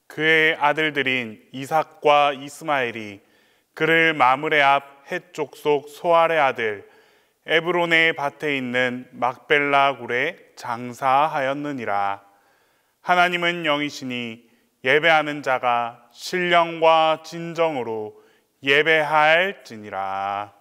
그의 아들들인 이삭과 이스마엘이 그를 마므레 앞 헷 족속 소알의 아들 에브론의 밭에 있는 막벨라 굴에 장사하였느니라. 하나님은 영이시니 예배하는 자가 신령과 진정으로 예배할지니라.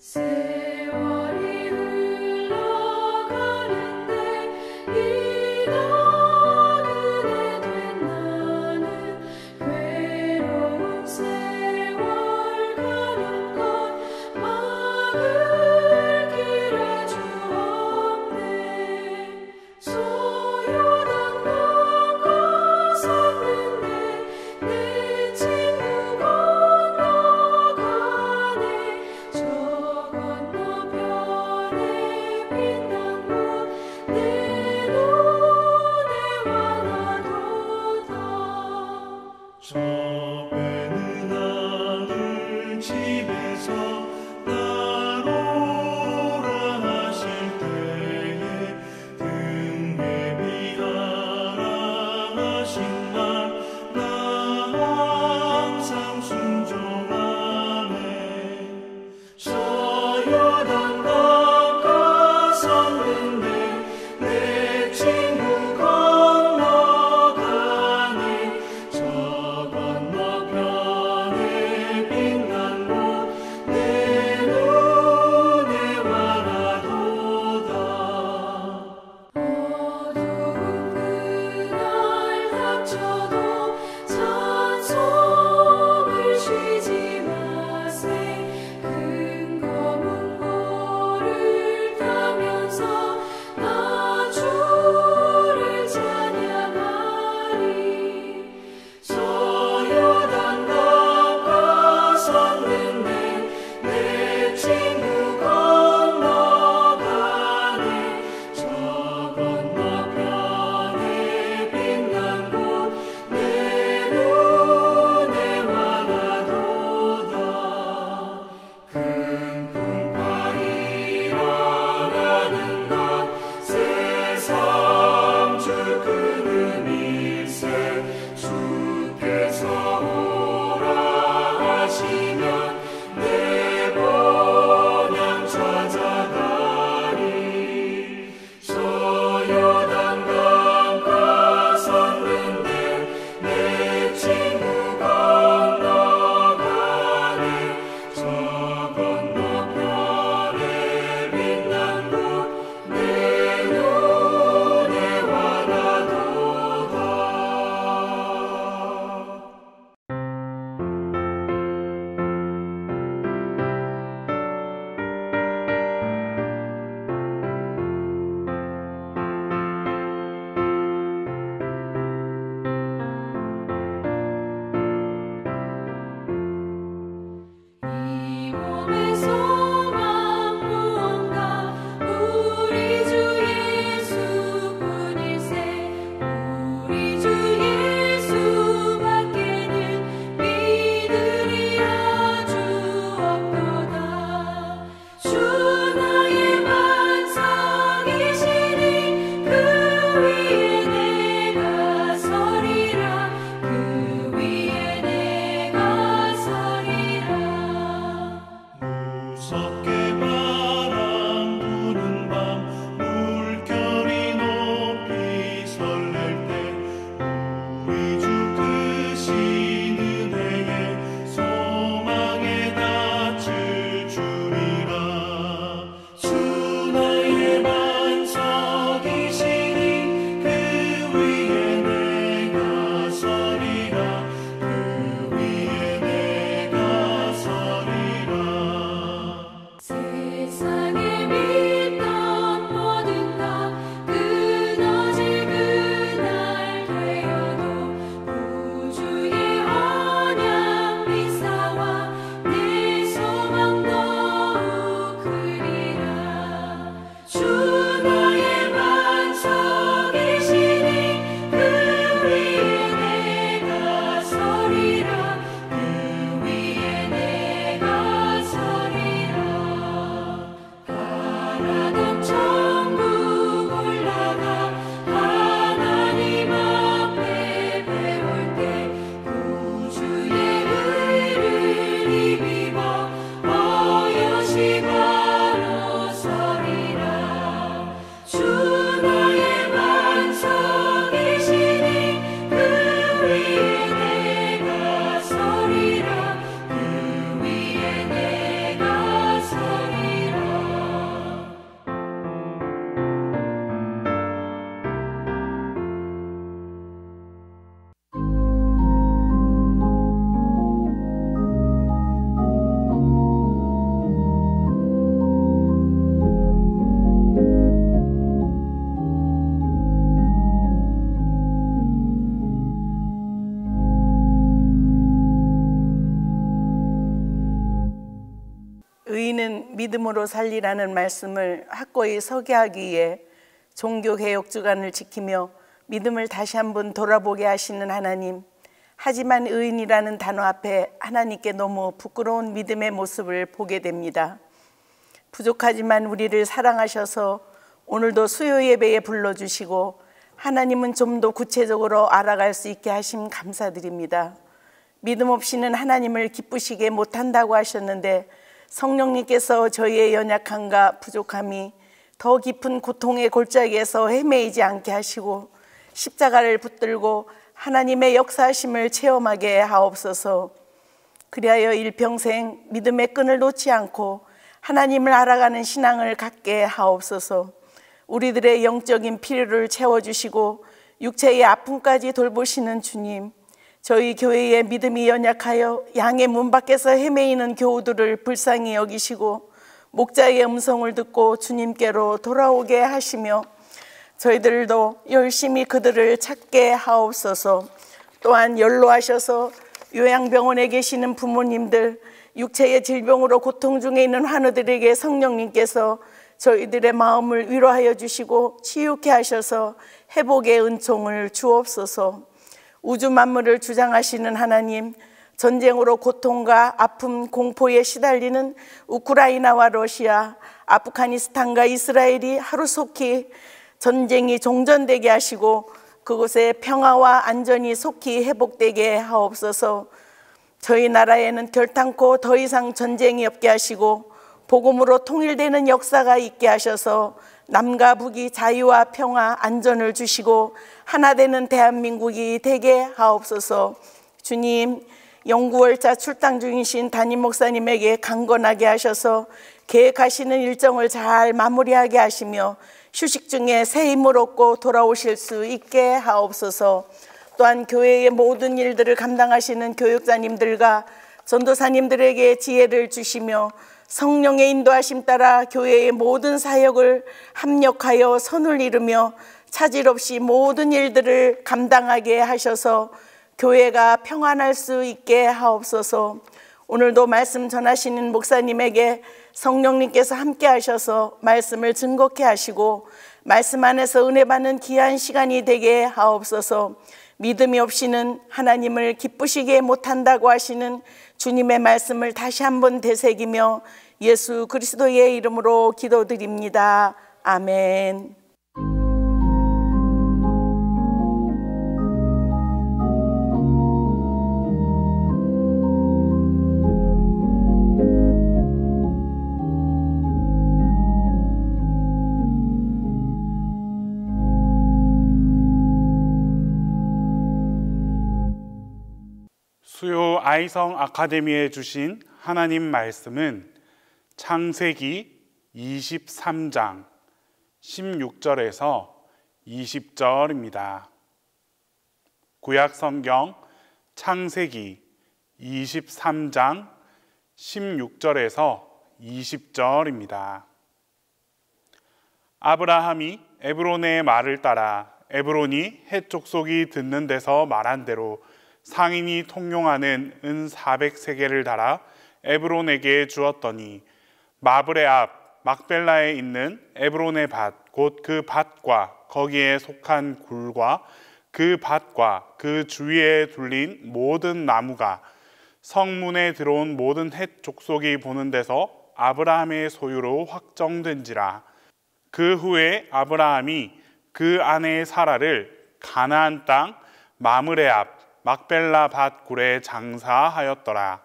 세월이 흘러가는데 이 나그네 된 나는 괴로운 세월 가는 것 막을 길을 주옵네. 소요단 넘어섰는데 내 친구 건너가네. 저 건너편에 빛난 곳 내 눈에 와닿도다. 저 배는 하늘 집에서 날 오라 하실 때에 등에 비하라 하신 날 나 항상 순종하네. 저 요단 넘어섰는데 내 친구 건너가네. 저 건너편에 의인은 믿음으로 살리라는 말씀을 확고히 서게하기 위해 종교개혁 주간을 지키며 믿음을 다시 한번 돌아보게 하시는 하나님, 하지만 의인이라는 단어 앞에 하나님께 너무 부끄러운 믿음의 모습을 보게 됩니다. 부족하지만 우리를 사랑하셔서 오늘도 수요 예배에 불러주시고 하나님은 좀 더 구체적으로 알아갈 수 있게 하심 감사드립니다. 믿음 없이는 하나님을 기쁘시게 못한다고 하셨는데 성령님께서 저희의 연약함과 부족함이 더 깊은 고통의 골짜기에서 헤매이지 않게 하시고 십자가를 붙들고 하나님의 역사하심을 체험하게 하옵소서. 그리하여 일평생 믿음의 끈을 놓지 않고 하나님을 알아가는 신앙을 갖게 하옵소서. 우리들의 영적인 필요를 채워주시고 육체의 아픔까지 돌보시는 주님, 저희 교회의 믿음이 연약하여 양의 문 밖에서 헤매이는 교우들을 불쌍히 여기시고 목자의 음성을 듣고 주님께로 돌아오게 하시며 저희들도 열심히 그들을 찾게 하옵소서. 또한 연로하셔서 요양병원에 계시는 부모님들, 육체의 질병으로 고통 중에 있는 환우들에게 성령님께서 저희들의 마음을 위로하여 주시고 치유케 하셔서 회복의 은총을 주옵소서. 우주 만물을 주장하시는 하나님, 전쟁으로 고통과 아픔, 공포에 시달리는 우크라이나와 러시아, 아프가니스탄과 이스라엘이 하루속히 전쟁이 종전되게 하시고 그곳에 평화와 안전이 속히 회복되게 하옵소서. 저희 나라에는 결탄코 더 이상 전쟁이 없게 하시고 복음으로 통일되는 역사가 있게 하셔서 남과 북이 자유와 평화, 안전을 주시고 하나 되는 대한민국이 되게 하옵소서. 주님, 영구월차 출당 중이신 담임 목사님에게 강건하게 하셔서 계획하시는 일정을 잘 마무리하게 하시며 휴식 중에 새 힘을 얻고 돌아오실 수 있게 하옵소서. 또한 교회의 모든 일들을 감당하시는 교육자님들과 전도사님들에게 지혜를 주시며 성령의 인도하심 따라 교회의 모든 사역을 합력하여 선을 이루며 차질 없이 모든 일들을 감당하게 하셔서 교회가 평안할 수 있게 하옵소서. 오늘도 말씀 전하시는 목사님에게 성령님께서 함께 하셔서 말씀을 증거케 하시고 말씀 안에서 은혜 받는 귀한 시간이 되게 하옵소서. 믿음이 없이는 하나님을 기쁘시게 못한다고 하시는 주님의 말씀을 다시 한번 되새기며 예수 그리스도의 이름으로 기도드립니다. 아멘. 수요 아이성 아카데미에 주신 하나님 말씀은 창세기 23장 16절에서 20절입니다. 구약 성경 창세기 23장 16절에서 20절입니다. 아브라함이 에브론의 말을 따라 에브론이 헷 족속이 듣는 데서 말한 대로 상인이 통용하는 은 400세겔을 달아 에브론에게 주었더니 마브레 앞 막벨라에 있는 에브론의 밭 곧 그 밭과 거기에 속한 굴과 그 밭과 그 주위에 둘린 모든 나무가 성문에 들어온 모든 헷 족속이 보는 데서 아브라함의 소유로 확정된지라. 그 후에 아브라함이 그 아내 사라를 가나안 땅 마므레 앞 막벨라 밭 굴에 장사하였더라.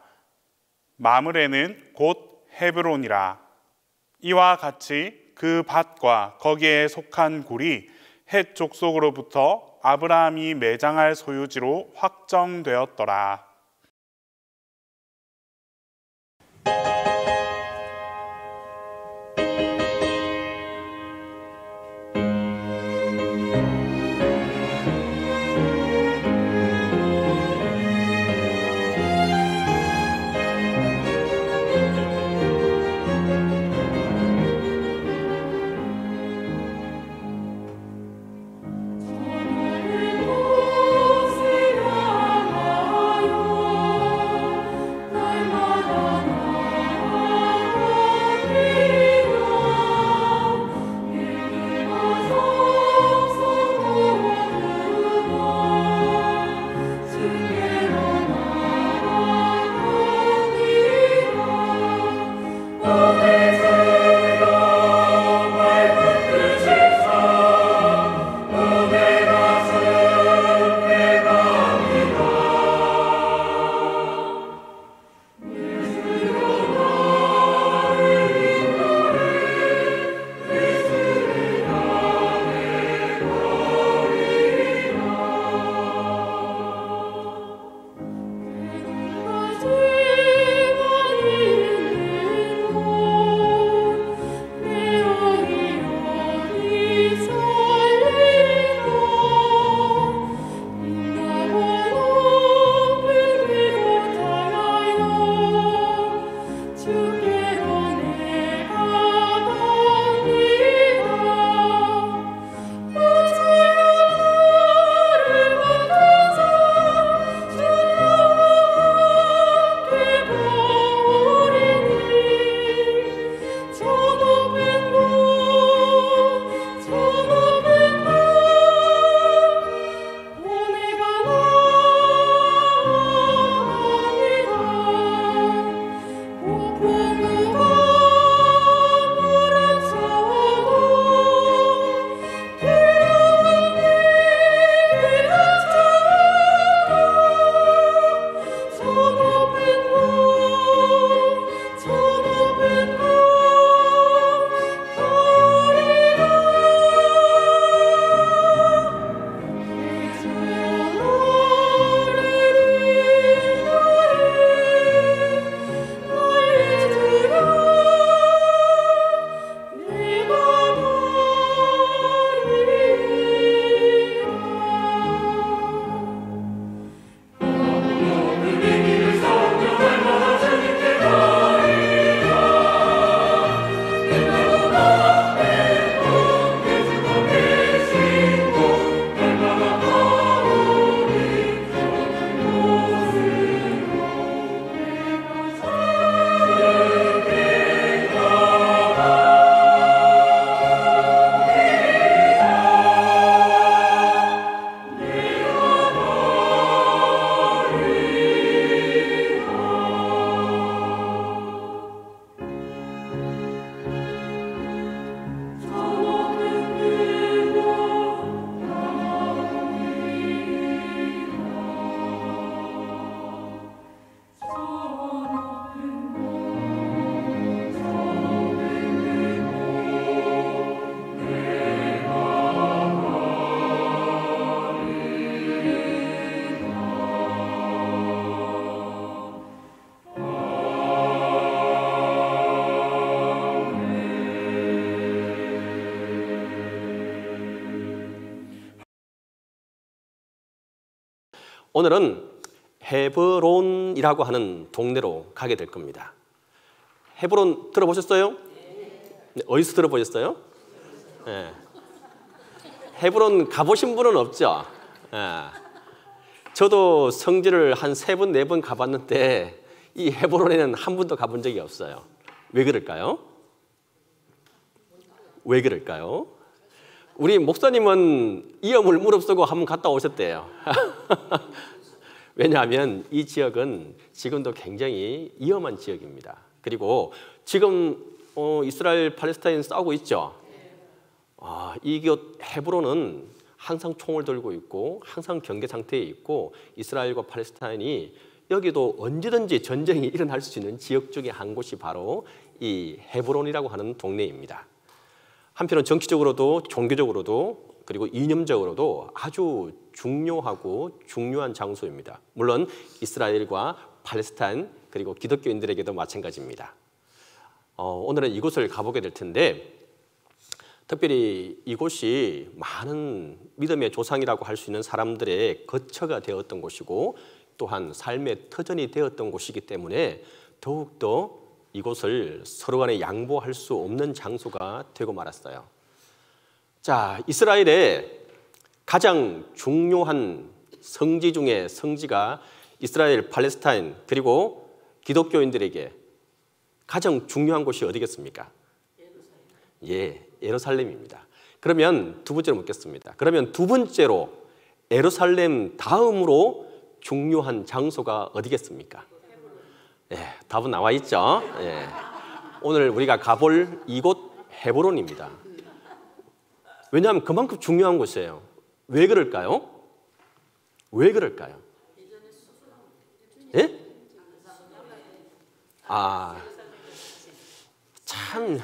마므레는 곧 헤브론이라. 이와 같이 그 밭과 거기에 속한 굴이 헷 족속으로부터 아브라함이 매장할 소유지로 확정되었더라. 오늘 곳을 향하여 오늘은 헤브론이라고 하는 동네로 가게 될 겁니다. 헤브론 들어보셨어요? 네. 어디서 들어보셨어요? 네. 헤브론 가보신 분은 없죠? 네. 저도 성지를 한 3번, 4번 가봤는데 이 헤브론에는 한 번도 가본 적이 없어요. 왜 그럴까요? 왜 그럴까요? 우리 목사님은 이어물 무릅쓰고 한번 갔다 오셨대요. 왜냐하면 이 지역은 지금도 굉장히 위험한 지역입니다. 그리고 지금 이스라엘 팔레스타인 싸우고 있죠. 이곳 헤브론은 항상 총을 들고 있고 항상 경계 상태에 있고 이스라엘과 팔레스타인이 여기도 언제든지 전쟁이 일어날 수 있는 지역 중에 한 곳이 바로 이 헤브론이라고 하는 동네입니다. 한편은 정치적으로도 종교적으로도 그리고 이념적으로도 아주 중요하고 중요한 장소입니다. 물론 이스라엘과 팔레스타인 그리고 기독교인들에게도 마찬가지입니다. 오늘은 이곳을 가보게 될 텐데 특별히 이곳이 많은 믿음의 조상이라고 할 수 있는 사람들의 거처가 되었던 곳이고 또한 삶의 터전이 되었던 곳이기 때문에 더욱더 이곳을 서로 간에 양보할 수 없는 장소가 되고 말았어요. 자, 이스라엘의 가장 중요한 성지 중에 성지가 이스라엘, 팔레스타인 그리고 기독교인들에게 가장 중요한 곳이 어디겠습니까? 예, 예루살렘입니다. 그러면 두 번째로 묻겠습니다. 그러면 두 번째로 예루살렘 다음으로 중요한 장소가 어디겠습니까? 예, 답은 나와 있죠. 예. 오늘 우리가 가볼 이곳 헤브론입니다. 왜냐하면 그만큼 중요한 곳이에요. 왜 그럴까요? 왜 그럴까요? 예? 참,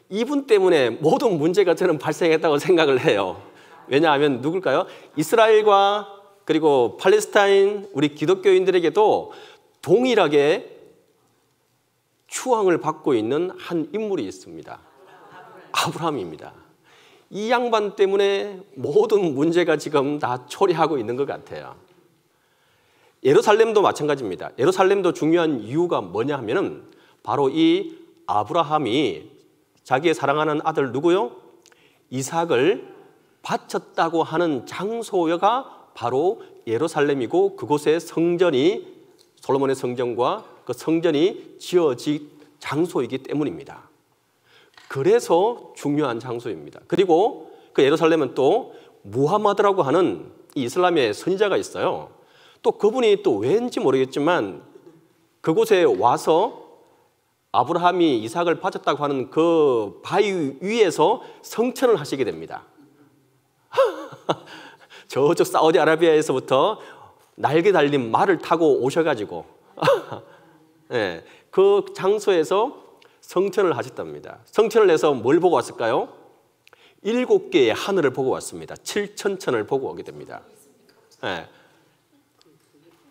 이분 때문에 모든 문제가 저는 발생했다고 생각을 해요. 왜냐하면 누굴까요? 이스라엘과 그리고 팔레스타인 우리 기독교인들에게도 동일하게 추앙을 받고 있는 한 인물이 있습니다. 아브라함입니다. 이 양반 때문에 모든 문제가 지금 다 초래하고 있는 것 같아요. 예루살렘도 마찬가지입니다. 예루살렘도 중요한 이유가 뭐냐 하면은 바로 이 아브라함이 자기의 사랑하는 아들 누구요? 이삭을 바쳤다고 하는 장소가 바로 예루살렘이고 그곳에 성전이 솔로몬의 성전과 그 성전이 지어진 장소이기 때문입니다. 그래서 중요한 장소입니다. 그리고 그 예루살렘은 또 무하마드라고 하는 이 이슬람의 선지자가 있어요. 또 그분이 또 왠지 모르겠지만 그곳에 와서 아브라함이 이삭을 바쳤다고 하는 그 바위 위에서 성천을 하시게 됩니다. 저쪽 사우디아라비아에서부터 날개 달린 말을 타고 오셔가지고 네, 그 장소에서 성천을 하셨답니다. 성천을 해서 뭘 보고 왔을까요? 7개의 하늘을 보고 왔습니다. 7천천을 보고 오게 됩니다. 네,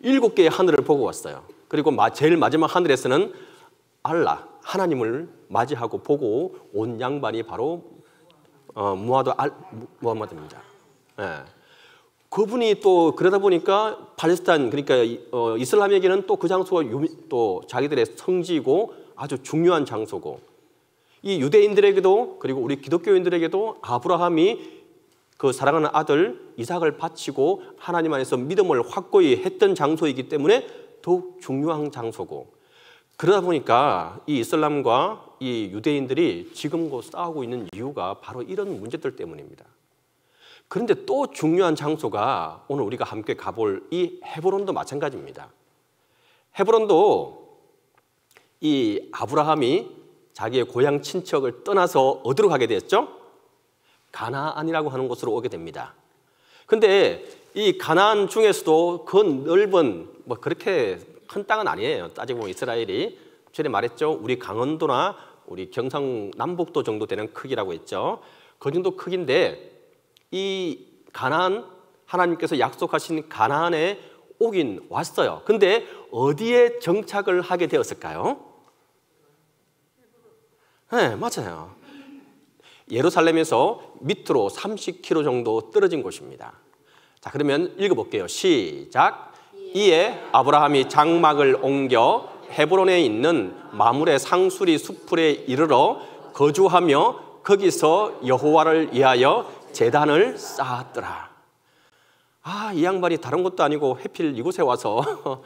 7개의 하늘을 보고 왔어요. 그리고 제일 마지막 하늘에서는 알라, 하나님을 맞이하고 보고 온 양반이 바로 무하마드입니다. 네. 그분이 또 그러다 보니까 팔레스타인 그러니까 이슬람에게는 또 그 장소가 또 자기들의 성지이고 아주 중요한 장소고 이 유대인들에게도 그리고 우리 기독교인들에게도 아브라함이 그 사랑하는 아들 이삭을 바치고 하나님 안에서 믿음을 확고히 했던 장소이기 때문에 더욱 중요한 장소고 그러다 보니까 이 이슬람과 이 유대인들이 지금도 싸우고 있는 이유가 바로 이런 문제들 때문입니다. 그런데 또 중요한 장소가 오늘 우리가 함께 가볼 이 헤브론도 마찬가지입니다. 헤브론도 이 아브라함이 자기의 고향 친척을 떠나서 어디로 가게 됐죠? 가나안이라고 하는 곳으로 오게 됩니다. 근데 이 가나안 중에서도 그 넓은 뭐 그렇게 큰 땅은 아니에요. 따지고 보면 이스라엘이 전에 말했죠. 우리 강원도나 우리 경상남북도 정도 되는 크기라고 했죠. 그 정도 크기인데 이 가나안 하나님께서 약속하신 가나안에 오긴 왔어요. 근데 어디에 정착을 하게 되었을까요? 네, 맞아요. 예루살렘에서 밑으로 30km 정도 떨어진 곳입니다. 자, 그러면 읽어볼게요. 시작. 이에 아브라함이 장막을 옮겨 헤브론에 있는 마므레 상수리 숲풀에 이르러 거주하며 거기서 여호와를 위하여 제단을 쌓았더라. 아, 이 양반이 다른 것도 아니고 하필 이곳에 와서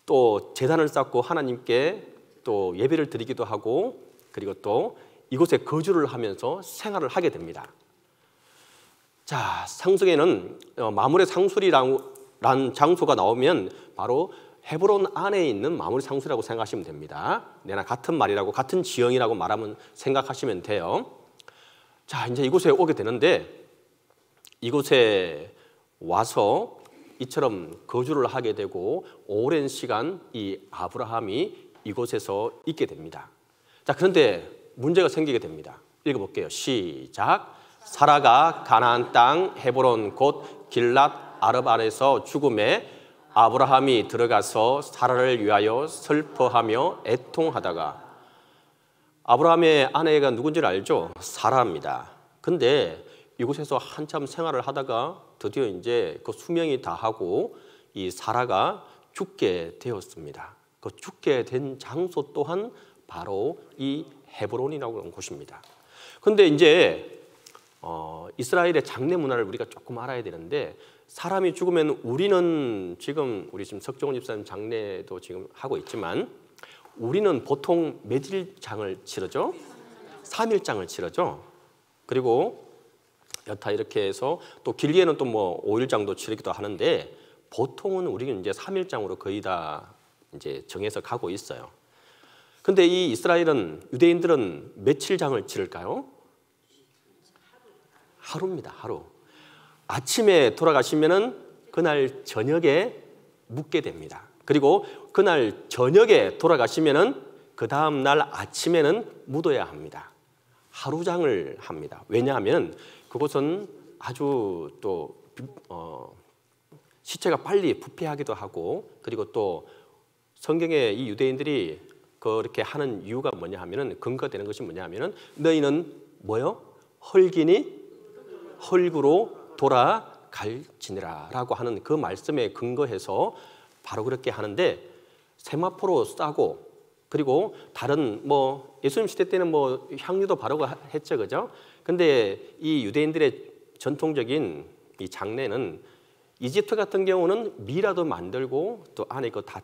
또 제단을 쌓고 하나님께 또 예배를 드리기도 하고, 그리고 또 이곳에 거주를 하면서 생활을 하게 됩니다. 자, 상속에는 마므레 상수리라는 장소가 나오면 바로 헤브론 안에 있는 마므레 상수리라고 생각하시면 됩니다. 내나 같은 말이라고, 같은 지형이라고 말하면 생각하시면 돼요. 자, 이제 이곳에 오게 되는데, 이곳에 와서 이처럼 거주를 하게 되고 오랜 시간 이 아브라함이 이곳에서 있게 됩니다. 자, 그런데 문제가 생기게 됩니다. 읽어볼게요. 시작. 사라가 가나안 땅 헤브론 곧 길랏 아르바에서 죽음에 아브라함이 들어가서 사라를 위하여 슬퍼하며 애통하다가, 아브라함의 아내가 누군지를 알죠? 사라입니다. 근데 이곳에서 한참 생활을 하다가 드디어 이제 그 수명이 다하고 이 사라가 죽게 되었습니다. 그 죽게 된 장소 또한 바로 이 헤브론이라고 하는 곳입니다. 근데 이제 이스라엘의 장례 문화를 우리가 조금 알아야 되는데, 사람이 죽으면 우리 지금 석정원 집사님 장례도 지금 하고 있지만, 우리는 보통 며칠장을 치르죠? 3일장을 치르죠. 그리고 여타 이렇게 해서 또 길리에는 또 뭐 5일장도 치르기도 하는데, 보통은 우리는 이제 3일장으로 거의 다 이제 정해서 가고 있어요. 근데 이 이스라엘은, 유대인들은 며칠장을 치를까요? 하루입니다. 하루. 아침에 돌아가시면은 그날 저녁에 묻게 됩니다. 그리고 그날 저녁에 돌아가시면은 그 다음 날 아침에는 묻어야 합니다. 하루장을 합니다. 왜냐하면 그곳은 아주 또 시체가 빨리 부패하기도 하고, 그리고 또 성경에 이 유대인들이 그렇게 하는 이유가 뭐냐 하면은, 근거되는 것이 뭐냐 하면은, 너희는 뭐요? 헐기니 헐구로 돌아갈지니라 라고 하는 그 말씀에 근거해서 바로 그렇게 하는데, 세마포로 싸고, 그리고 다른 뭐 예수님 시대 때는 뭐 향유도 바르고 했죠, 그죠? 근데 이 유대인들의 전통적인 이 장례는, 이집트 같은 경우는 미라도 만들고 또 안에 그 다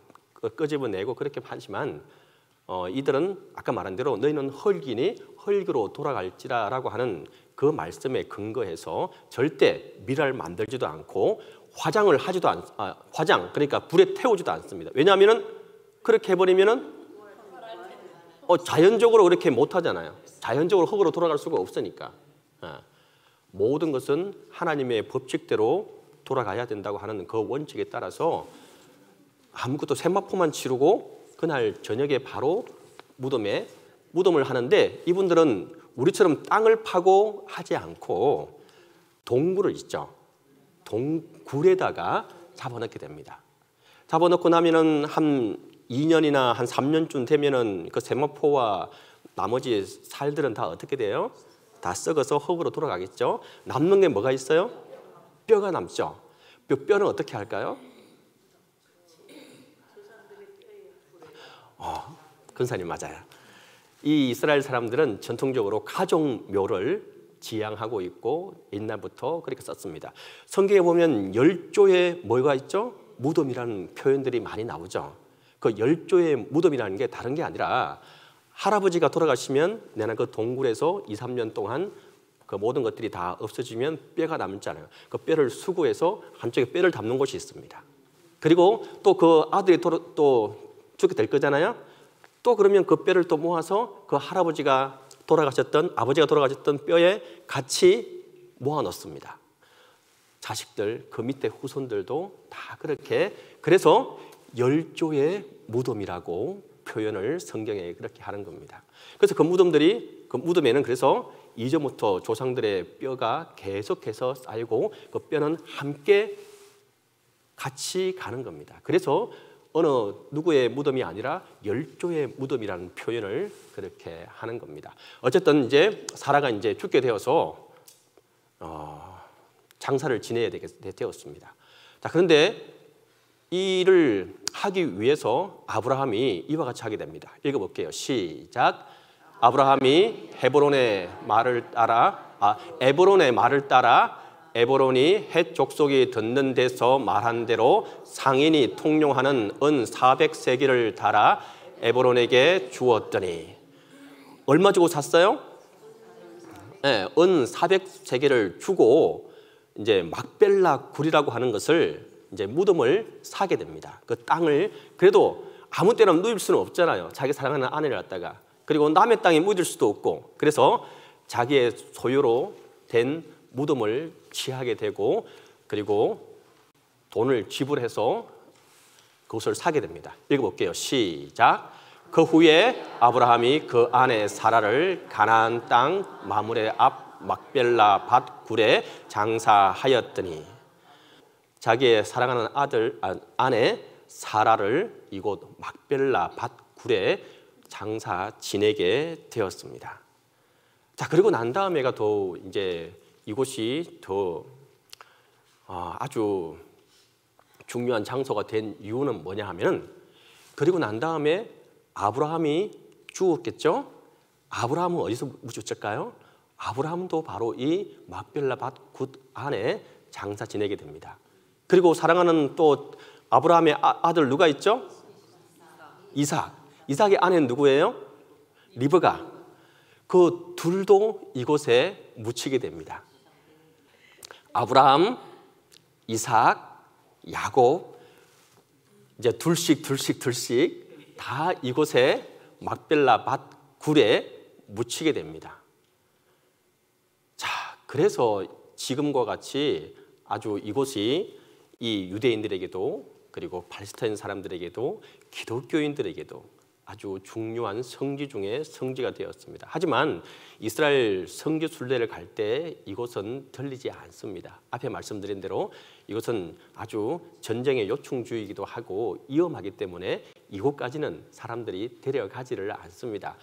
끄집어내고 그렇게 하지만, 이들은 아까 말한 대로 너희는 헐기니 헐기로 돌아갈지라 라고 하는 그 말씀에 근거해서 절대 미라를 만들지도 않고 화장을 하지도 화장, 그러니까 불에 태우지도 않습니다. 왜냐하면은 그렇게 해버리면은 자연적으로 그렇게 못 하잖아요. 자연적으로 흙으로 돌아갈 수가 없으니까. 모든 것은 하나님의 법칙대로 돌아가야 된다고 하는 그 원칙에 따라서 아무것도 세마포만 치르고 그날 저녁에 바로 무덤을 하는데, 이분들은 우리처럼 땅을 파고 하지 않고 동굴을 있죠. 동굴에다가 잡아넣게 됩니다. 잡아넣고 나면은 한 2년이나 한 3년쯤 되면은 그 세마포와 나머지 살들은 다 어떻게 돼요? 다 썩어서 흙으로 돌아가겠죠. 남는 게 뭐가 있어요? 뼈가 남죠. 뼈는 어떻게 할까요? 근사님 맞아요. 이 이스라엘 사람들은 전통적으로 가족묘를 지향하고 있고 옛날부터 그렇게 썼습니다. 성경에 보면 열조의 뭐가 있죠? 무덤이라는 표현들이 많이 나오죠. 그 열조의 무덤이라는 게 다른 게 아니라, 할아버지가 돌아가시면 내가 그 동굴에서 2, 3년 동안 그 모든 것들이 다 없어지면 뼈가 남잖아요. 그 뼈를 수거해서 한쪽에 뼈를 담는 곳이 있습니다. 그리고 또 그 아들이 또 죽게 될 거잖아요. 또 그러면 그 뼈를 또 모아서 그 아버지가 돌아가셨던 뼈에 같이 모아 넣습니다. 자식들, 그 밑에 후손들도 다 그렇게, 그래서 열조의 무덤이라고 표현을 성경에 그렇게 하는 겁니다. 그래서 그 무덤에는 그래서 이전부터 조상들의 뼈가 계속해서 쌓이고 그 뼈는 함께 같이 가는 겁니다. 그래서 어느 누구의 무덤이 아니라 열조의 무덤이라는 표현을 그렇게 하는 겁니다. 어쨌든 이제 사라가 이제 죽게 되어서 장사를 지내야 되었습니다. 자, 그런데 이를 하기 위해서 아브라함이 이와 같이 하게 됩니다. 읽어볼게요. 시작. 아브라함이 에브론의 말을 따라 에브론이 헷 족속이 듣는 데서 말한 대로 상인이 통용하는 은 400세겔을 달아 에브론에게 주었더니, 얼마 주고 샀어요? 네, 은 400세겔을 주고 이제 막벨라 굴이라고 하는 것을 이제 무덤을 사게 됩니다. 그 땅을, 그래도 아무 때나 누일 수는 없잖아요. 자기 사랑하는 아내를 갖다가. 그리고 남의 땅에 묻을 수도 없고, 그래서 자기의 소유로 된 무덤을 취하게 되고, 그리고 돈을 지불해서 그것을 사게 됩니다. 읽어볼게요. 시작. 그 후에 아브라함이 그 아내 사라를 가나안 땅 마므레 앞 막벨라 밭 굴에 장사하였더니, 자기의 사랑하는 아내 사라를 이곳 막벨라 밭 굴에 장사 지내게 되었습니다. 자, 그리고 난 다음에가 더 이제 이곳이 더 아주 중요한 장소가 된 이유는 뭐냐 하면은, 그리고 난 다음에 아브라함이 죽었겠죠? 아브라함은 어디서 묻혔을까요? 아브라함도 바로 이 막벨라 밭 굿 안에 장사 지내게 됩니다. 그리고 사랑하는 또 아브라함의 아들 누가 있죠? 이삭. 이삭의 아내는 누구예요? 리브가. 그 둘도 이곳에 묻히게 됩니다. 아브라함, 이삭, 야곱, 이제 둘씩 다 이곳에 막벨라 밭 굴에 묻히게 됩니다. 자, 그래서 지금과 같이 아주 이곳이 이 유대인들에게도, 그리고 팔레스타인 사람들에게도, 기독교인들에게도 아주 중요한 성지 중에 성지가 되었습니다. 하지만 이스라엘 성지 순례를 갈 때 이곳은 들리지 않습니다. 앞에 말씀드린 대로 이것은 아주 전쟁의 요충지이기도 하고 위험하기 때문에 이곳까지는 사람들이 데려가지를 않습니다.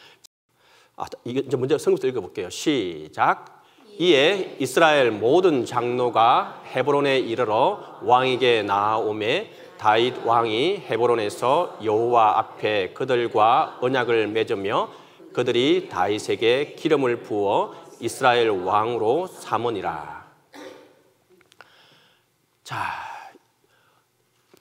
이제 먼저 성경부터 읽어볼게요. 시작. 이에 이스라엘 모든 장로가 헤브론에 이르러 왕에게 나아오매 다윗 왕이 헤브론에서 여호와 앞에 그들과 언약을 맺으며 그들이 다윗에게 기름을 부어 이스라엘 왕으로 삼으니라. 자,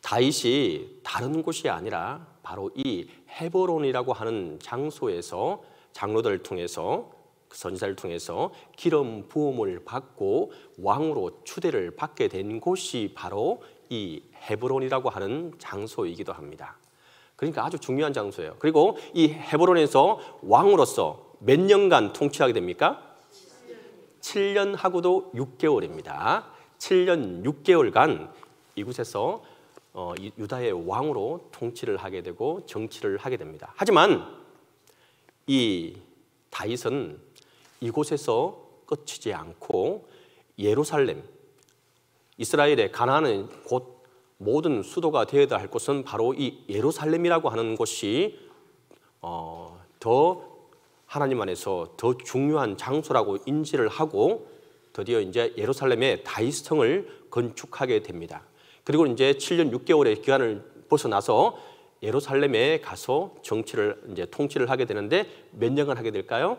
다윗이 다른 곳이 아니라 바로 이 헤브론이라고 하는 장소에서 장로들을 통해서, 선지자를 통해서 기름 부음을 받고 왕으로 추대를 받게 된 곳이 바로 이 헤브론이라고 하는 장소이기도 합니다. 그러니까 아주 중요한 장소예요. 그리고 이 헤브론에서 왕으로서 몇 년간 통치하게 됩니까? 7년하고도 6개월입니다. 7년 6개월간 이곳에서 유다의 왕으로 통치를 하게 되고 정치를 하게 됩니다. 하지만 이 다윗은 이곳에서 끝이지 않고 예루살렘, 이스라엘의 가나안은 곧 모든 수도가 되어야 할 곳은 바로 이 예루살렘이라고 하는 곳이 더 하나님 안에서 더 중요한 장소라고 인지를 하고 드디어 이제 예루살렘에 다윗성을 건축하게 됩니다. 그리고 이제 7년 6개월의 기간을 벗어나서 예루살렘에 가서 이제 통치를 하게 되는데 몇 년간 하게 될까요?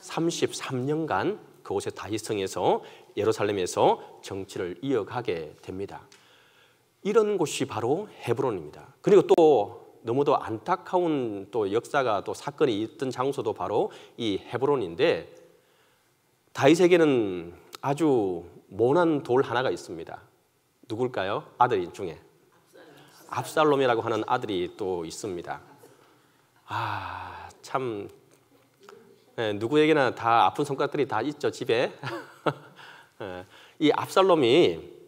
33년간 그곳의 다윗성에서 예루살렘에서 정치를 이어가게 됩니다. 이런 곳이 바로 헤브론입니다. 그리고 또 너무도 안타까운 또 역사가 또 사건이 있던 장소도 바로 이 헤브론인데, 다윗에게는 아주 모난 돌 하나가 있습니다. 누굴까요? 아들 중에 압살롬이라고 하는 아들이 또 있습니다. 참 누구에게나 다 아픈 손가락들이 다 있죠, 집에. 이 압살롬이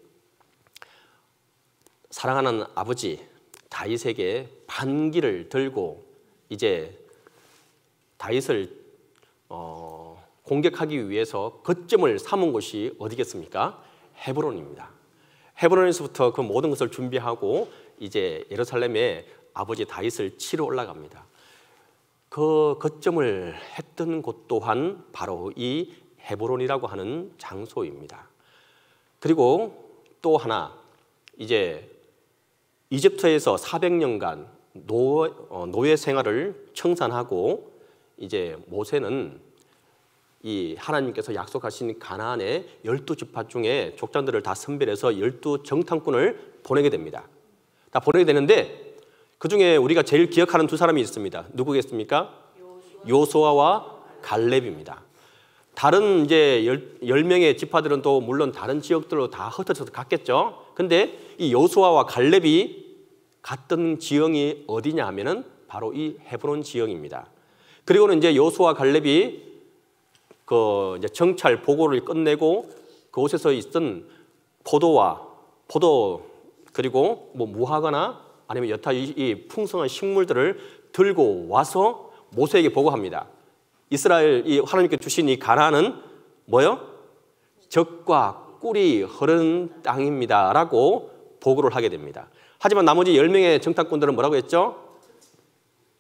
사랑하는 아버지 다윗에게 반기를 들고 이제 다윗을 공격하기 위해서 거점을 삼은 곳이 어디겠습니까? 헤브론입니다. 헤브론에서부터 그 모든 것을 준비하고 이제 예루살렘에 아버지 다윗을 치러 올라갑니다. 그 거점을 했던 곳 또한 바로 이 헤브론이라고 하는 장소입니다. 그리고 또 하나, 이제 이집트에서 400년간 노예 생활을 청산하고 이제 모세는 이 하나님께서 약속하신 가나안의 12지파 중에 족장들을 다 선별해서 12정탐꾼을 보내게 됩니다. 다 보내게 되는데 그 중에 우리가 제일 기억하는 두 사람이 있습니다. 누구겠습니까? 요수아와 갈렙입니다. 다른 이제 10명의 지파들은 또 물론 다른 지역들로 다 흩어져서 갔겠죠. 근데 이 요수아와 갈렙이 갔던 지형이 어디냐 하면은 바로 이 헤브론 지형입니다. 그리고는 이제 요수아 갈렙이 그 이제 정찰 보고를 끝내고 그곳에서 있던 포도 그리고 뭐 무화과나 아니면 여타 이 풍성한 식물들을 들고 와서 모세에게 보고합니다. 이스라엘 이 하나님께 주신 이 가나안은 뭐요? 젖과 꿀이 흐르는 땅입니다라고 보고를 하게 됩니다. 하지만 나머지 10명의 정탐꾼들은 뭐라고 했죠?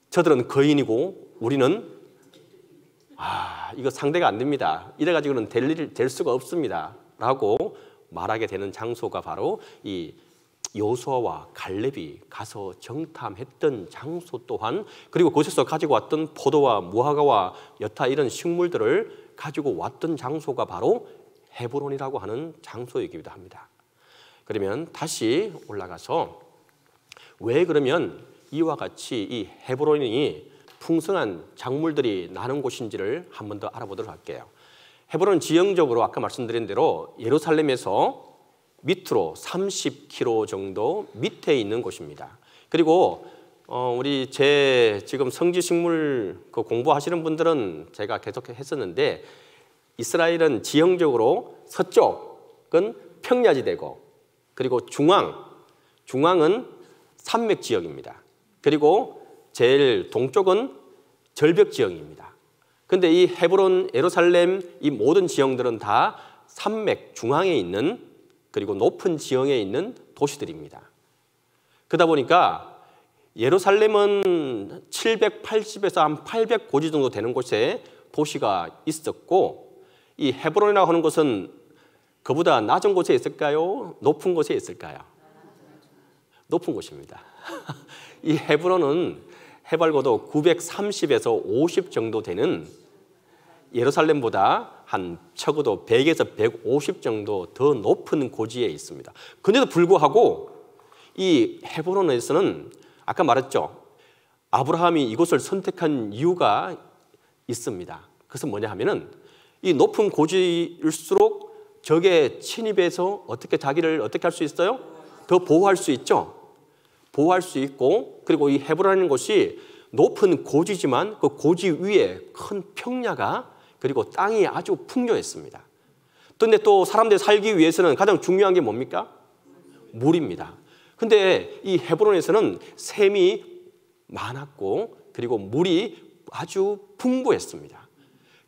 저들은 거인이고 우리는 이거 상대가 안 됩니다. 이래가지고는 될 수가 없습니다. 라고 말하게 되는 장소가 바로 이 요수아와 갈렙이 가서 정탐했던 장소 또한, 그리고 그곳에서 가지고 왔던 포도와 무화과와 여타 이런 식물들을 가지고 왔던 장소가 바로 헤브론이라고 하는 장소이기도 합니다. 그러면 다시 올라가서 왜 그러면 이와 같이 이 헤브론이 풍성한 작물들이 나는 곳인지를 한 번 더 알아보도록 할게요. 헤브론 지형적으로 아까 말씀드린 대로 예루살렘에서 밑으로 30km 정도 밑에 있는 곳입니다. 그리고 우리 제 지금 성지식물 그 공부하시는 분들은 제가 계속 했었는데, 이스라엘은 지형적으로 서쪽은 평야지대고, 그리고 중앙은 산맥 지역입니다. 그리고 제일 동쪽은 절벽 지형입니다. 근데 이 헤브론, 예루살렘 이 모든 지형들은 다 산맥 중앙에 있는, 그리고 높은 지형에 있는 도시들입니다. 그러다 보니까 예루살렘은 780에서 한 800고지 정도 되는 곳에 도시가 있었고, 이 헤브론이라고 하는 곳은 그보다 낮은 곳에 있을까요? 높은 곳에 있을까요? 높은 곳입니다. 이 헤브론은 해발고도 930에서 50 정도 되는 예루살렘보다 한 적어도 100에서 150 정도 더 높은 고지에 있습니다. 그런데도 불구하고 이 헤브론에서는 아까 말했죠. 아브라함이 이곳을 선택한 이유가 있습니다. 그것은 뭐냐 하면은 이 높은 고지일수록 적의 침입에서 자기를 어떻게 할 수 있어요? 더 보호할 수 있죠. 보호할 수 있고, 그리고 이 헤브론이라는 곳이 높은 고지지만 그 고지 위에 큰 평야가, 그리고 땅이 아주 풍요했습니다. 그런데 또 사람들이 살기 위해서는 가장 중요한 게 뭡니까? 물입니다. 근데 이 헤브론에서는 샘이 많았고, 그리고 물이 아주 풍부했습니다.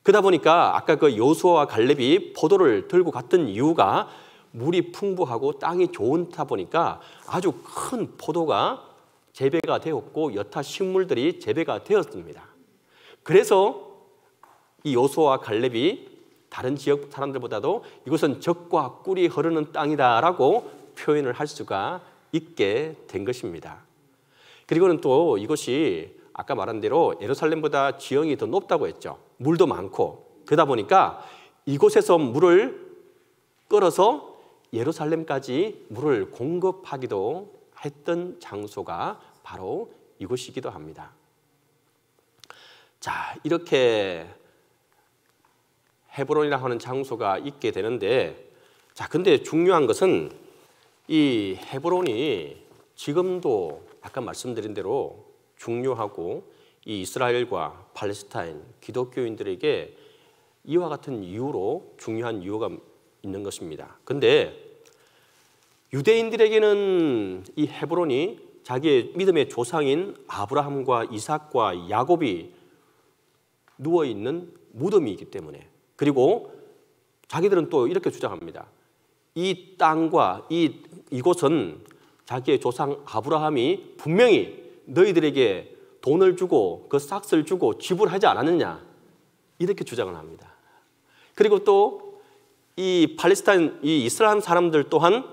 그러다 보니까 아까 그 요수아와 갈렙이 포도를 들고 갔던 이유가 물이 풍부하고 땅이 좋다 보니까 아주 큰 포도가 재배가 되었고 여타 식물들이 재배가 되었습니다. 그래서 이 요수아와 갈렙이 다른 지역 사람들보다도 이것은 젖과 꿀이 흐르는 땅이다라고 표현을 할 수가 있게 된 것입니다. 그리고는 또 이것이 아까 말한 대로 예루살렘보다 지형이 더 높다고 했죠. 물도 많고, 그러다 보니까 이곳에서 물을 끌어서 예루살렘까지 물을 공급하기도 했던 장소가 바로 이곳이기도 합니다. 자, 이렇게 헤브론이라고 하는 장소가 있게 되는데, 자, 근데 중요한 것은 이 헤브론이 지금도 아까 말씀드린 대로 중요하고 이 이스라엘과 팔레스타인 기독교인들에게 이와 같은 이유로 중요한 이유가 있는 것입니다. 근데 유대인들에게는 이 헤브론이 자기의 믿음의 조상인 아브라함과 이삭과 야곱이 누워있는 무덤이기 때문에, 그리고 자기들은 또 이렇게 주장합니다. 이 땅과 이곳은 자기의 조상 아브라함이 분명히 너희들에게 돈을 주고 그 싹을 주고 지불하지 않았느냐, 이렇게 주장을 합니다. 그리고 또 이 팔레스타인, 이 이스라엘 사람들 또한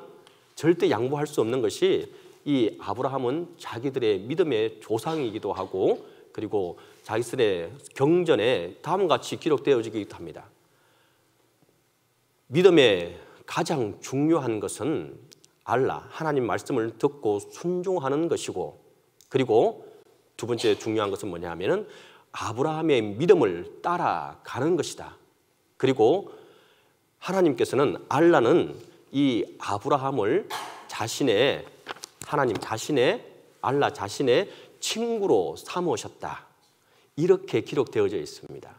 절대 양보할 수 없는 것이 이 아브라함은 자기들의 믿음의 조상이기도 하고 그리고 자기들의 경전에 다음과 같이 기록되어지기도 합니다. 믿음의 가장 중요한 것은 알라, 하나님 말씀을 듣고 순종하는 것이고 그리고 두 번째 중요한 것은 뭐냐 하면은 아브라함의 믿음을 따라가는 것이다. 그리고 하나님께서는 알라는 이 아브라함을 하나님 자신의 알라 자신의 친구로 삼으셨다. 이렇게 기록되어져 있습니다.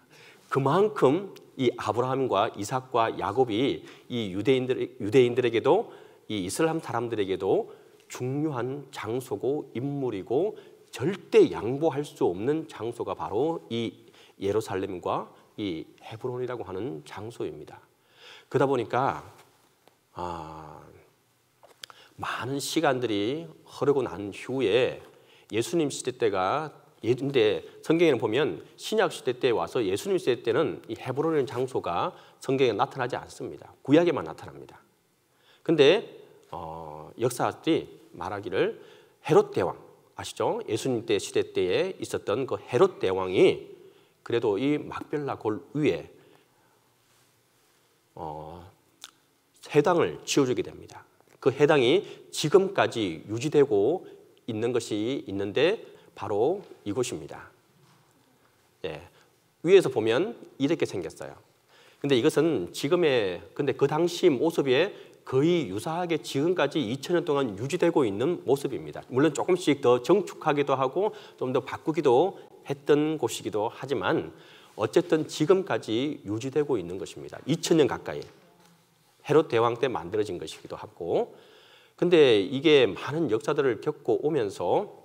그만큼 이 아브라함과 이삭과 야곱이 이 유대인들에게도 이 이슬람 사람들에게도 중요한 장소고 인물이고 절대 양보할 수 없는 장소가 바로 이 예루살렘과 이 헤브론이라고 하는 장소입니다. 그러다 보니까 많은 시간들이 흐르고 난 후에 예수님 시대 때가 근데 성경에는 보면 신약 시대 때 와서 예수님 시대 때는 이 헤브론이라는 장소가 성경에 나타나지 않습니다. 구약에만 나타납니다. 근데 역사들이 말하기를 헤롯 대왕 아시죠? 예수님 때 시대 때에 있었던 그 헤롯 대왕이 그래도 이 막벨라 골 위에 회당을 지어주게 됩니다. 그 회당이 지금까지 유지되고 있는 것이 있는데 바로 이곳입니다. 예, 위에서 보면 이렇게 생겼어요. 근데 이것은 근데 그 당시 모습에 거의 유사하게 지금까지 2000년 동안 유지되고 있는 모습입니다. 물론 조금씩 더 정축하기도 하고 좀 더 바꾸기도 했던 곳이기도 하지만 어쨌든 지금까지 유지되고 있는 것입니다. 2000년 가까이 헤롯 대왕 때 만들어진 것이기도 하고 근데 이게 많은 역사들을 겪고 오면서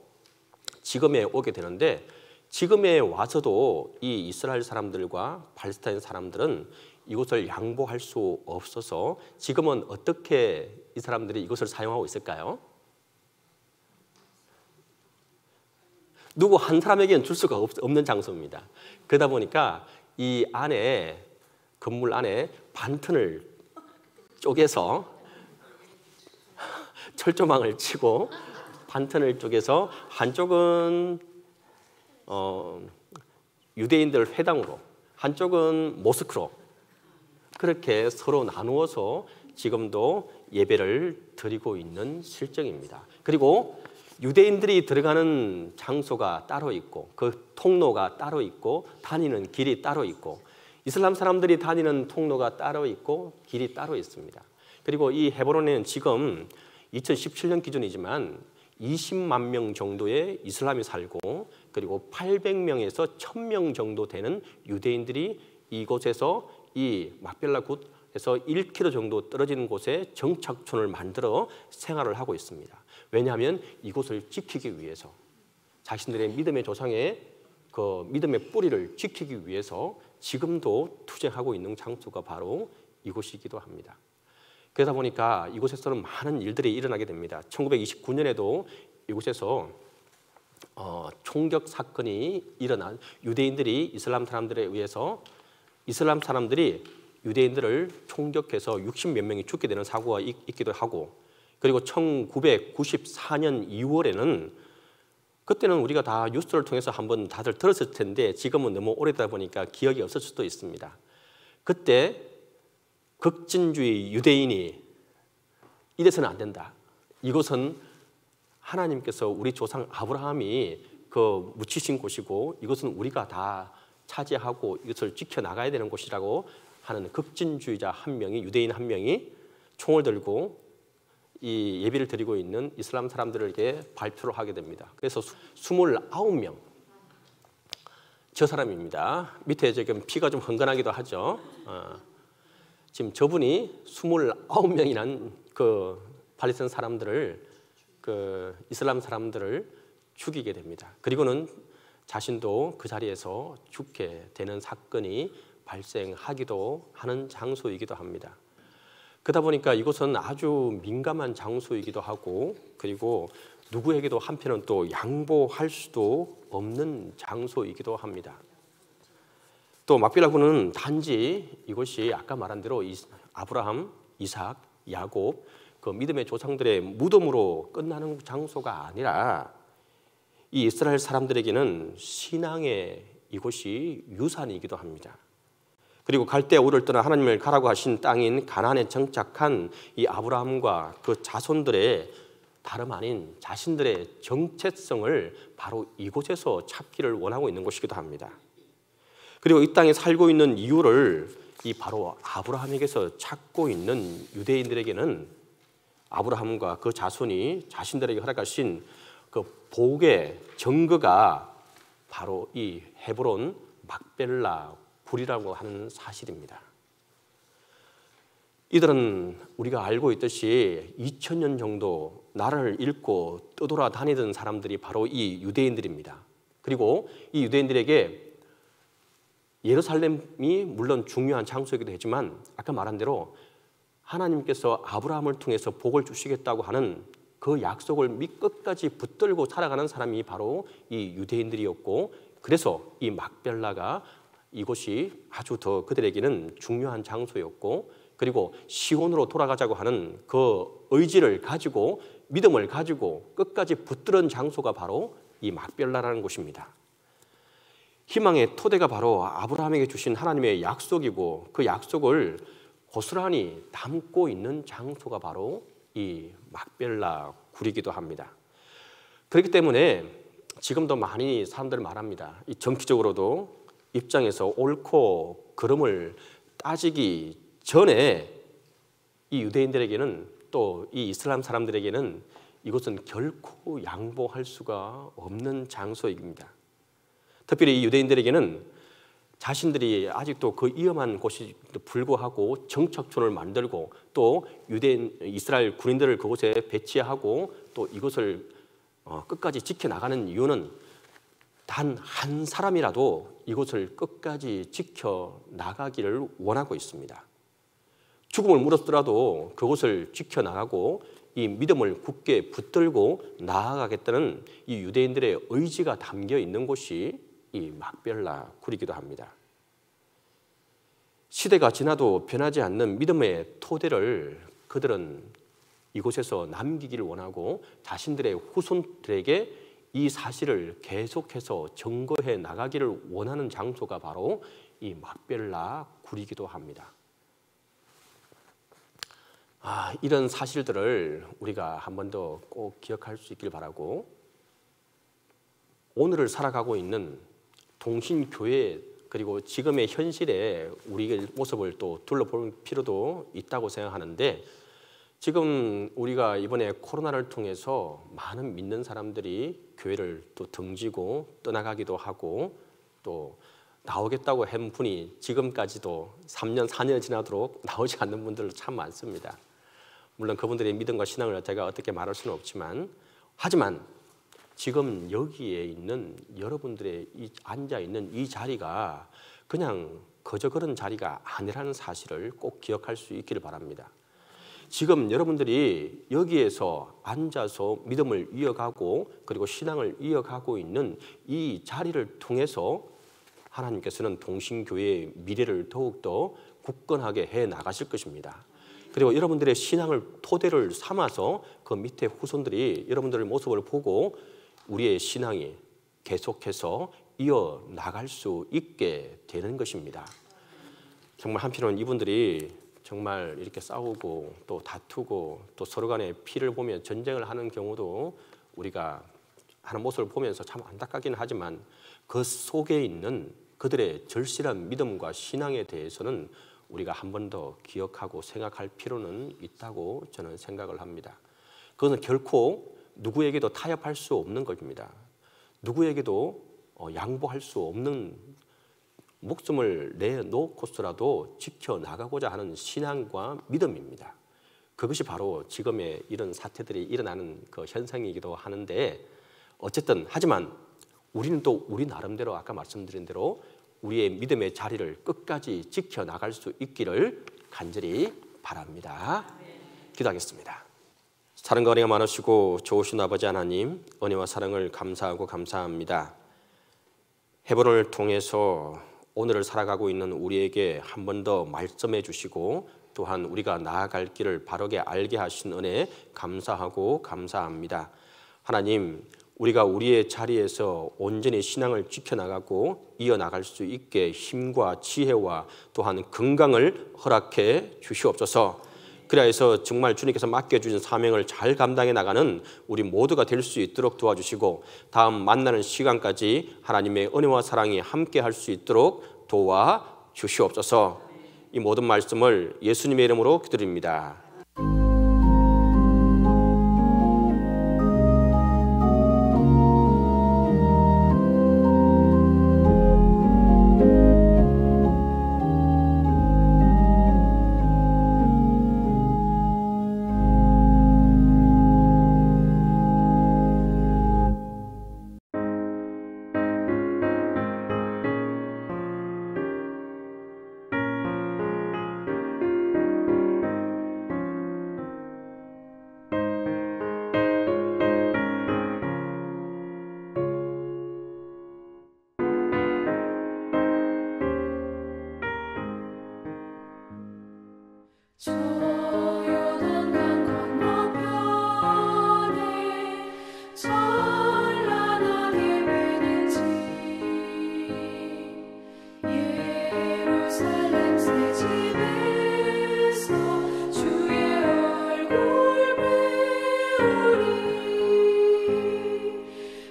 지금에 오게 되는데 지금에 와서도 이 이스라엘 사람들과 팔레스타인 사람들은 이곳을 양보할 수 없어서 지금은 어떻게 이 사람들이 이곳을 사용하고 있을까요? 누구 한 사람에게는 줄 수가 없는 장소입니다. 그러다 보니까 이 안에 건물 안에 반튼을 쪼개서 철조망을 치고 반튼을 쪼개서 한쪽은 유대인들 회당으로 한쪽은 모스크로 그렇게 서로 나누어서 지금도 예배를 드리고 있는 실정입니다. 그리고 유대인들이 들어가는 장소가 따로 있고 그 통로가 따로 있고 다니는 길이 따로 있고 이슬람 사람들이 다니는 통로가 따로 있고 길이 따로 있습니다. 그리고 이 헤브론에는 지금 2017년 기준이지만 20만 명 정도의 이슬람이 살고 그리고 800명에서 1000명 정도 되는 유대인들이 이곳에서 이 막벨라 굿에서 1km 정도 떨어지는 곳에 정착촌을 만들어 생활을 하고 있습니다. 왜냐하면 이곳을 지키기 위해서 자신들의 믿음의 조상의 그 믿음의 뿌리를 지키기 위해서 지금도 투쟁하고 있는 장소가 바로 이곳이기도 합니다. 그러다 보니까 이곳에서는 많은 일들이 일어나게 됩니다. 1929년에도 이곳에서 총격 사건이 일어난 유대인들이 이슬람 사람들에 의해서 이슬람 사람들이 유대인들을 총격해서 60몇 명이 죽게 되는 사고가 있기도 하고 그리고 1994년 2월에는 그때는 우리가 다 뉴스를 통해서 한번 다들 들었을 텐데 지금은 너무 오래되다 보니까 기억이 없을 수도 있습니다. 그때 극진주의 유대인이 이래서는 안 된다. 이곳은 하나님께서 우리 조상 아브라함이 그 묻히신 곳이고 이것은 우리가 다 차지하고 이것을 지켜나가야 되는 곳이라고 하는 극진주의자 한 명이 유대인 한 명이 총을 들고 이 예배를 드리고 있는 이슬람 사람들에게 발표를 하게 됩니다. 그래서 29명 저 사람입니다. 밑에 지금 피가 좀 흥건하기도 하죠. 지금 저분이 29명이란 그 팔레스타인 사람들을 그 이슬람 사람들을 죽이게 됩니다. 그리고는 자신도 그 자리에서 죽게 되는 사건이 발생하기도 하는 장소이기도 합니다. 그러다 보니까 이곳은 아주 민감한 장소이기도 하고 그리고 누구에게도 한편은 또 양보할 수도 없는 장소이기도 합니다. 또 막벨라군은 단지 이것이 아까 말한 대로 아브라함, 이삭, 야곱 그 믿음의 조상들의 무덤으로 끝나는 장소가 아니라 이 이스라엘 사람들에게는 신앙의 이곳이 유산이기도 합니다. 그리고 갈대아 우를 떠나 하나님을 가라고 하신 땅인 가나안에 정착한 이 아브라함과 그 자손들의 다름 아닌 자신들의 정체성을 바로 이곳에서 찾기를 원하고 있는 곳이기도 합니다. 그리고 이 땅에 살고 있는 이유를 이 바로 아브라함에게서 찾고 있는 유대인들에게는 아브라함과 그 자손이 자신들에게 허락하신 그 복의 증거가 바로 이 헤브론 막벨라 굴이라고 하는 사실입니다. 이들은 우리가 알고 있듯이 2000년 정도 나라를 잃고 떠돌아 다니던 사람들이 바로 이 유대인들입니다. 그리고 이 유대인들에게 예루살렘이 물론 중요한 장소이기도 했지만 아까 말한 대로 하나님께서 아브라함을 통해서 복을 주시겠다고 하는 그 약속을 끝까지 붙들고 살아가는 사람이 바로 이 유대인들이었고, 그래서 이 막벨라가 이곳이 아주 더 그들에게는 중요한 장소였고, 그리고 시온으로 돌아가자고 하는 그 의지를 가지고 믿음을 가지고 끝까지 붙들은 장소가 바로 이 막벨라라는 곳입니다. 희망의 토대가 바로 아브라함에게 주신 하나님의 약속이고 그 약속을 고스란히 담고 있는 장소가 바로 이 막벨라 굴이기도 합니다. 그렇기 때문에 지금도 많이 사람들 말합니다. 이 정치적으로도 입장에서 옳고 그름을 따지기 전에 이 유대인들에게는 또 이 이슬람 사람들에게는 이곳은 결코 양보할 수가 없는 장소입니다. 특별히 이 유대인들에게는 자신들이 아직도 그 위험한 곳에도 불구하고 정착촌을 만들고 또 이스라엘 군인들을 그곳에 배치하고 또 이것을 끝까지 지켜나가는 이유는 단 한 사람이라도 이곳을 끝까지 지켜나가기를 원하고 있습니다. 죽음을 물었더라도 그곳을 지켜나가고 이 믿음을 굳게 붙들고 나아가겠다는 이 유대인들의 의지가 담겨 있는 곳이 이 막벨라 굴이기도 합니다. 시대가 지나도 변하지 않는 믿음의 토대를 그들은 이곳에서 남기기를 원하고 자신들의 후손들에게 이 사실을 계속해서 증거해 나가기를 원하는 장소가 바로 이 막벨라 굴이기도 합니다. 이런 사실들을 우리가 한 번 더 꼭 기억할 수 있길 바라고, 오늘을 살아가고 있는 동신교회 그리고 지금의 현실에 우리의 모습을 또 둘러볼 필요도 있다고 생각하는데, 지금 우리가 이번에 코로나를 통해서 많은 믿는 사람들이 교회를 또 등지고 떠나가기도 하고 또 나오겠다고 한 분이 지금까지도 3년, 4년 지나도록 나오지 않는 분들 참 많습니다. 물론 그분들의 믿음과 신앙을 제가 어떻게 말할 수는 없지만, 하지만 지금 여기에 있는 여러분들의 앉아있는 이 자리가 그냥 그저 그런 자리가 아니라는 사실을 꼭 기억할 수 있기를 바랍니다. 지금 여러분들이 여기에서 앉아서 믿음을 이어가고 그리고 신앙을 이어가고 있는 이 자리를 통해서 하나님께서는 동신교회의 미래를 더욱더 굳건하게 해 나가실 것입니다. 그리고 여러분들의 신앙을 토대를 삼아서 그 밑에 후손들이 여러분들의 모습을 보고 우리의 신앙이 계속해서 이어나갈 수 있게 되는 것입니다. 정말 한편으로는 이분들이 정말 이렇게 싸우고 또 다투고 또 서로 간에 피를 보며 전쟁을 하는 경우도 우리가 하는 모습을 보면서 참 안타깝긴 하지만, 그 속에 있는 그들의 절실한 믿음과 신앙에 대해서는 우리가 한 번 더 기억하고 생각할 필요는 있다고 저는 생각을 합니다. 그것은 결코 누구에게도 타협할 수 없는 것입니다. 누구에게도 양보할 수 없는, 목숨을 내놓고서라도 지켜나가고자 하는 신앙과 믿음입니다. 그것이 바로 지금의 이런 사태들이 일어나는 그 현상이기도 하는데, 어쨌든 하지만 우리는 또 우리 나름대로 아까 말씀드린 대로 우리의 믿음의 자리를 끝까지 지켜나갈 수 있기를 간절히 바랍니다. 기도하겠습니다. 사랑과 은혜가 많으시고 좋으신 아버지 하나님, 은혜와 사랑을 감사하고 감사합니다. 헤브론을 통해서 오늘을 살아가고 있는 우리에게 한 번 더 말씀해 주시고 또한 우리가 나아갈 길을 바르게 알게 하신 은혜 감사하고 감사합니다. 하나님, 우리가 우리의 자리에서 온전히 신앙을 지켜나가고 이어나갈 수 있게 힘과 지혜와 또한 건강을 허락해 주시옵소서. 그래서 정말 주님께서 맡겨주신 사명을 잘 감당해 나가는 우리 모두가 될 수 있도록 도와주시고 다음 만나는 시간까지 하나님의 은혜와 사랑이 함께 할 수 있도록 도와주시옵소서. 이 모든 말씀을 예수님의 이름으로 기도드립니다. 저 요단강 건너편에 찬란하게 비는 집 예루살렘 새 집에서 주의 얼굴 배우리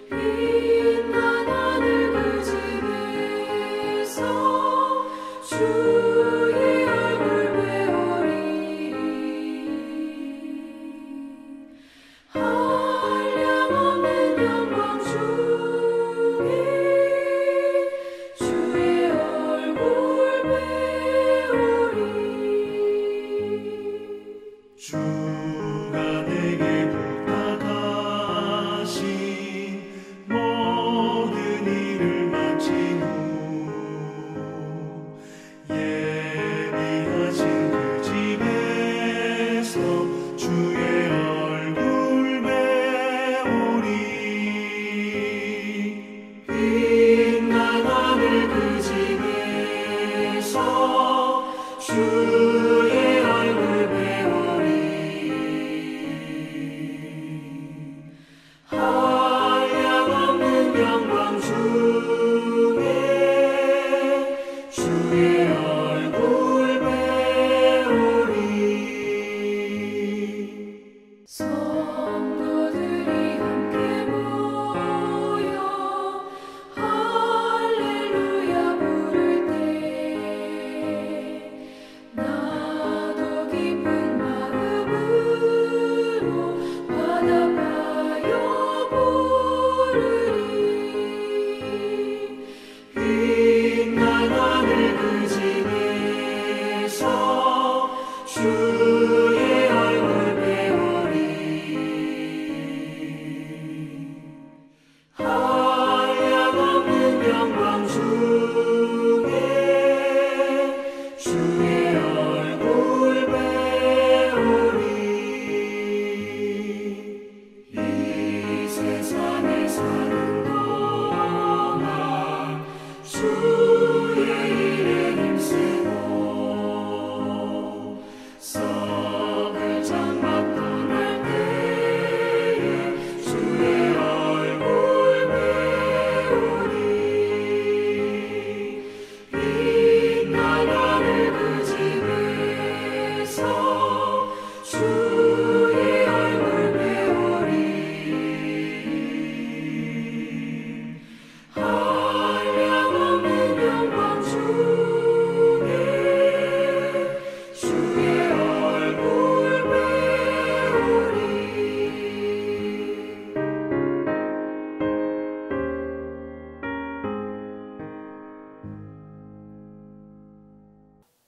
빛난 하늘 그 집에서 주의 얼굴 배우리 한량없는 영광 중에 주의 얼굴 배우리 주가 내게 부탁하신 모든 일을 마친 후 예비하신 그 집에서 주의 얼굴 배우리 빛난 하늘 그 집에서 주의 얼굴 배우리 한량없는 영광 중에 주의 얼굴 배우리 성도들이 함께 모여 할렐루야 부를 때 나도 기쁜 마음으로 화답하여 부르리 빛난 하늘 그 집에서 주의 얼굴 배우리 한량없는 영광 중에 주의 얼굴 배우리 이 세상에 사는 동안 주의 일에 힘쓰고 썩을 장막 떠날 때에 주의 얼굴 배우리 빛난 하늘 그 집에서 주의 얼굴 배우리 한량없는 영광 중에 주의 얼굴 배우리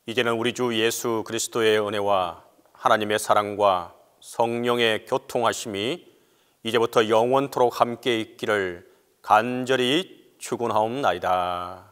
이제는 우리 주 예수 그리스도의 은혜와 하나님의 사랑과 성령의 교통하심이 이제부터 영원토록 함께 있기를 간절히 축원하옵나이다.